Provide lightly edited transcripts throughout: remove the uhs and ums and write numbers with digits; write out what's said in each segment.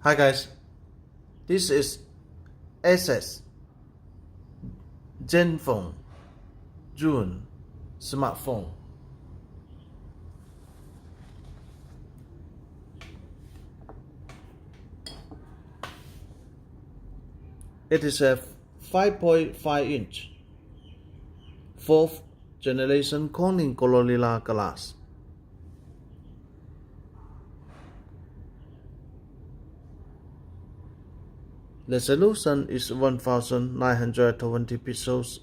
Hi guys, this is ASUS ZenFone June smartphone. It is a 5.5-inch 4th generation Corning Gorilla Glass. Resolution is 1920 pixels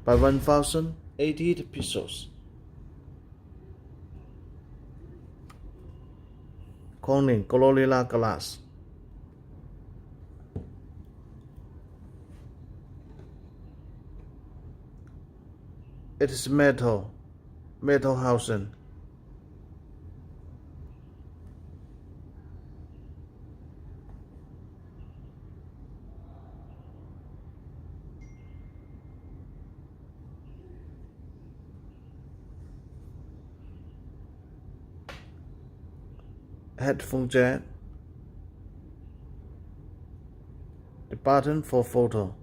by 1080 pixels. Corning Gorilla Glass. It is metal housing. Headphone jack. The button for photo.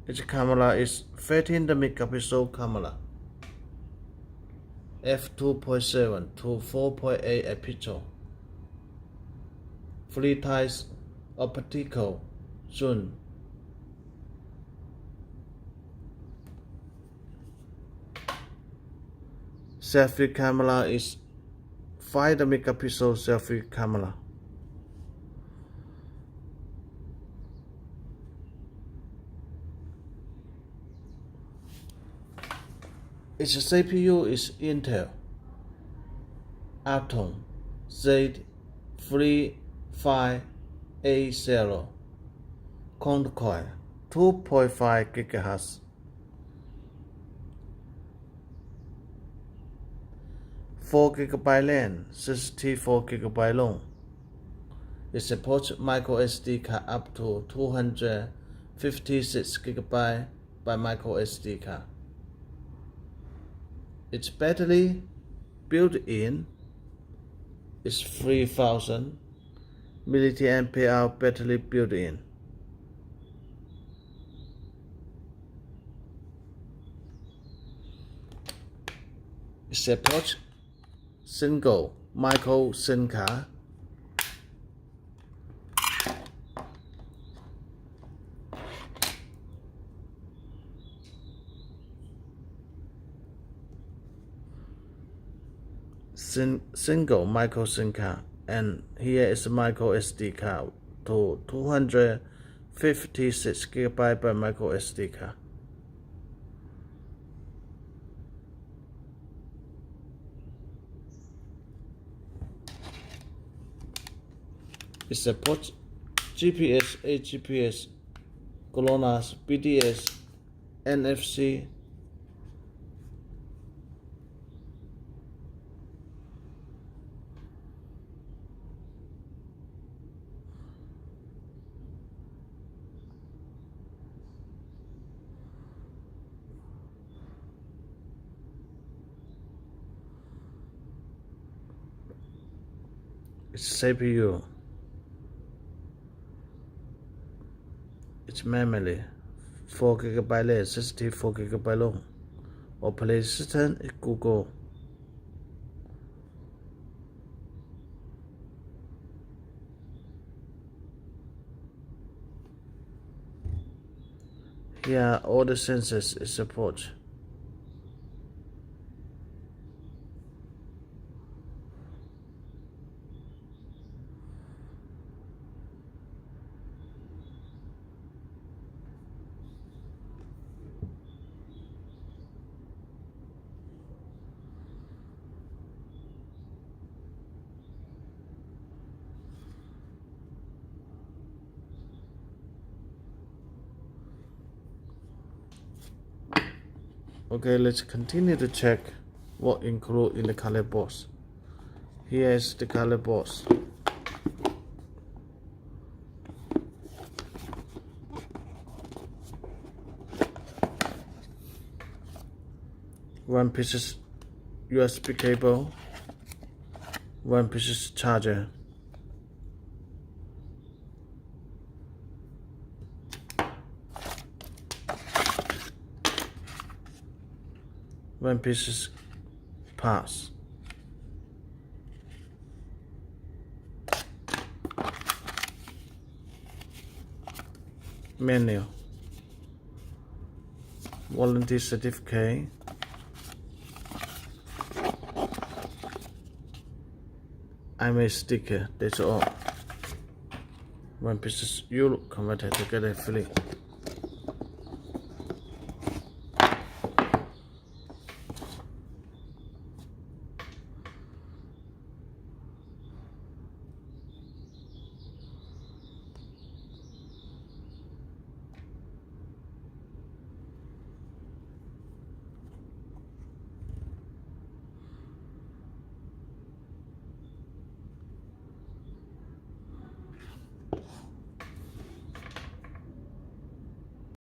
Its camera is 13 megapixel camera, f2.7 to 4.8 aperture, free type optical zoom. Selfie camera is 5 megapixel selfie camera. Its CPU is Intel Atom Z351ML quad-core 2.5 GHz. 4 GB RAM, 64 GB ROM. It supports microSD card up to 256 GB by microSD card. Its battery built-in is 3000 mAh battery built-in. It supports single micro SIM card. Single micro SIM card, and here is a micro SD card to 256 GB by micro SD card. It supports GPS, AGPS, GLONASS, BDS, NFC, its CPU, its memory, 4 GB RAM, 64 GB ROM. Operating system is Google. Here are all the sensors it supports. Okay, let's continue to check what included in the color box. Here is the color box. 1 piece USB cable, 1 piece charger. One piece parts. Menu. Warranty certificate. IMEI sticker. That's all. 1 piece Euro converter together fully.